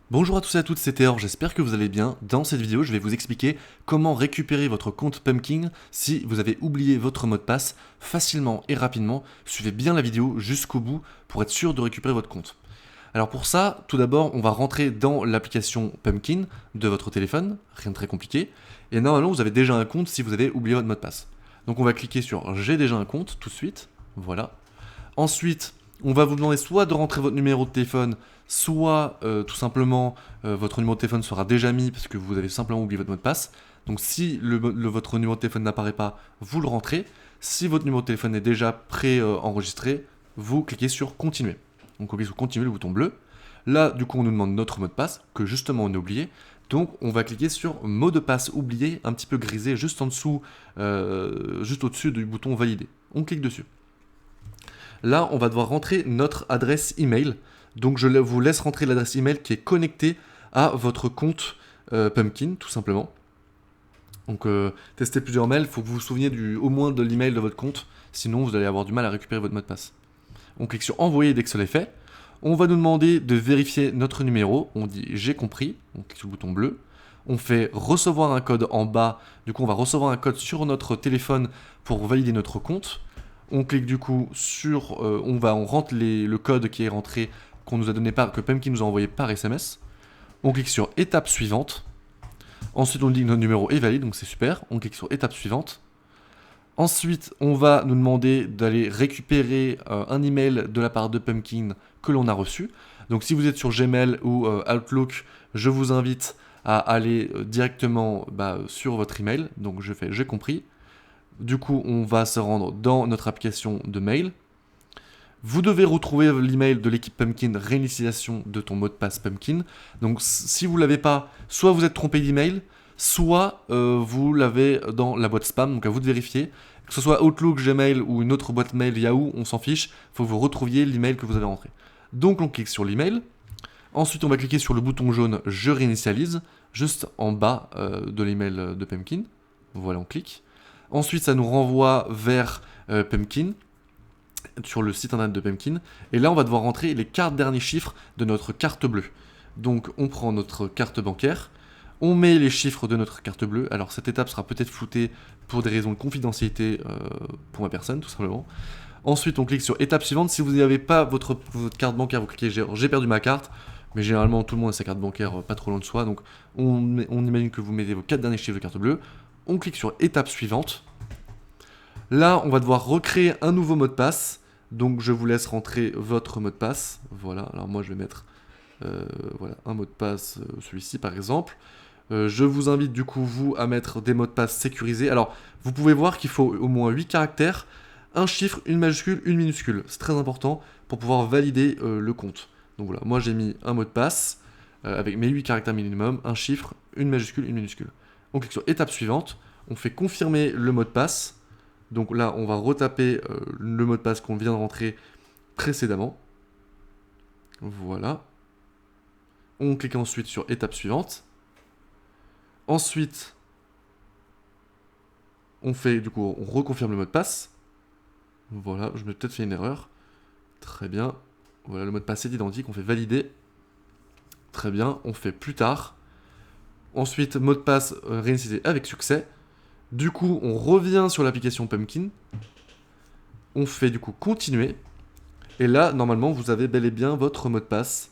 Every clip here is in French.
Bonjour à tous et à toutes, c'est Théor, j'espère que vous allez bien. Dans cette vidéo, je vais vous expliquer comment récupérer votre compte Pumpkin si vous avez oublié votre mot de passe facilement et rapidement. Suivez bien la vidéo jusqu'au bout pour être sûr de récupérer votre compte. Alors pour ça, tout d'abord, on va rentrer dans l'application Pumpkin de votre téléphone, rien de très compliqué. Et normalement, vous avez déjà un compte si vous avez oublié votre mot de passe. Donc on va cliquer sur J'ai déjà un compte tout de suite, voilà. Ensuite, on va vous demander soit de rentrer votre numéro de téléphone, soit tout simplement votre numéro de téléphone sera déjà mis parce que vous avez simplement oublié votre mot de passe. Donc si votre numéro de téléphone n'apparaît pas, vous le rentrez. Si votre numéro de téléphone est déjà pré-enregistré, vous cliquez sur Continuer. Donc on clique sur Continuer, le bouton bleu. Là, du coup, on nous demande notre mot de passe, que justement on a oublié. Donc on va cliquer sur Mot de passe oublié, un petit peu grisé, juste en dessous, juste au-dessus du bouton Valider. On clique dessus. Là, on va devoir rentrer notre adresse email. Donc je vous laisse rentrer l'adresse email qui est connectée à votre compte Pumpkin, tout simplement. Donc testez plusieurs mails, il faut que vous vous souveniez au moins de l'email de votre compte, sinon vous allez avoir du mal à récupérer votre mot de passe. On clique sur envoyer dès que cela est fait. On va nous demander de vérifier notre numéro, on dit j'ai compris, on clique sur le bouton bleu. On fait recevoir un code en bas, du coup on va recevoir un code sur notre téléphone pour valider notre compte. On clique du coup sur, on rentre le code qui est rentré, qu'on nous a donné que Pumpkin nous a envoyé par SMS. On clique sur étape suivante. Ensuite, on dit que notre numéro est valide, donc c'est super. On clique sur étape suivante. Ensuite, on va nous demander d'aller récupérer un email de la part de Pumpkin que l'on a reçu. Donc si vous êtes sur Gmail ou Outlook, je vous invite à aller directement sur votre email. Donc je fais j'ai compris. Du coup, on va se rendre dans notre application de mail. Vous devez retrouver l'email de l'équipe Pumpkin, réinitialisation de ton mot de passe Pumpkin. Donc si vous ne l'avez pas, soit vous êtes trompé d'email, soit vous l'avez dans la boîte spam, donc à vous de vérifier. Que ce soit Outlook, Gmail ou une autre boîte mail Yahoo, on s'en fiche, il faut que vous retrouviez l'email que vous avez rentré. Donc on clique sur l'email. Ensuite, on va cliquer sur le bouton jaune Je réinitialise, juste en bas de l'email de Pumpkin. Voilà, on clique. Ensuite, ça nous renvoie vers Pumpkin, sur le site internet de Pumpkin. Et là, on va devoir rentrer les 4 derniers chiffres de notre carte bleue. Donc, on prend notre carte bancaire, on met les chiffres de notre carte bleue. Alors, cette étape sera peut-être floutée pour des raisons de confidentialité pour ma personne, tout simplement. Ensuite, on clique sur étape suivante. Si vous n'avez pas votre carte bancaire, vous cliquez j'ai perdu ma carte. Mais généralement, tout le monde a sa carte bancaire pas trop loin de soi. Donc, on imagine que vous mettez vos 4 derniers chiffres de carte bleue. On clique sur étape suivante. Là, on va devoir recréer un nouveau mot de passe. Donc, je vous laisse rentrer votre mot de passe. Voilà, alors moi, je vais mettre voilà, un mot de passe, celui-ci par exemple. Je vous invite du coup, vous, à mettre des mots de passe sécurisés. Alors, vous pouvez voir qu'il faut au moins 8 caractères, un chiffre, une majuscule, une minuscule. C'est très important pour pouvoir valider le compte. Donc voilà, moi j'ai mis un mot de passe avec mes 8 caractères minimum, un chiffre, une majuscule, une minuscule. On clique sur étape suivante, on fait confirmer le mot de passe. Donc là, on va retaper le mot de passe qu'on vient de rentrer précédemment. Voilà. On clique ensuite sur étape suivante. Ensuite, on reconfirme le mot de passe. Voilà, je me peut-être fait une erreur. Très bien. Voilà, le mot de passe est identique, on fait valider. Très bien, on fait plus tard. Ensuite, mot de passe réinitialisé avec succès. Du coup, on revient sur l'application Pumpkin. On fait du coup continuer. Et là, normalement, vous avez bel et bien votre mot de passe.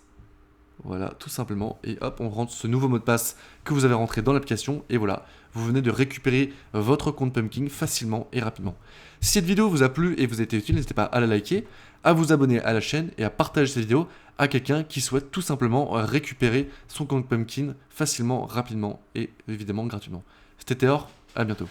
Voilà, tout simplement. Et hop, on rentre ce nouveau mot de passe que vous avez rentré dans l'application. Et voilà, vous venez de récupérer votre compte Pumpkin facilement et rapidement. Si cette vidéo vous a plu et vous a été utile, n'hésitez pas à la liker, à vous abonner à la chaîne et à partager cette vidéo à quelqu'un qui souhaite tout simplement récupérer son compte Pumpkin facilement, rapidement et évidemment gratuitement. C'était Théor, à bientôt.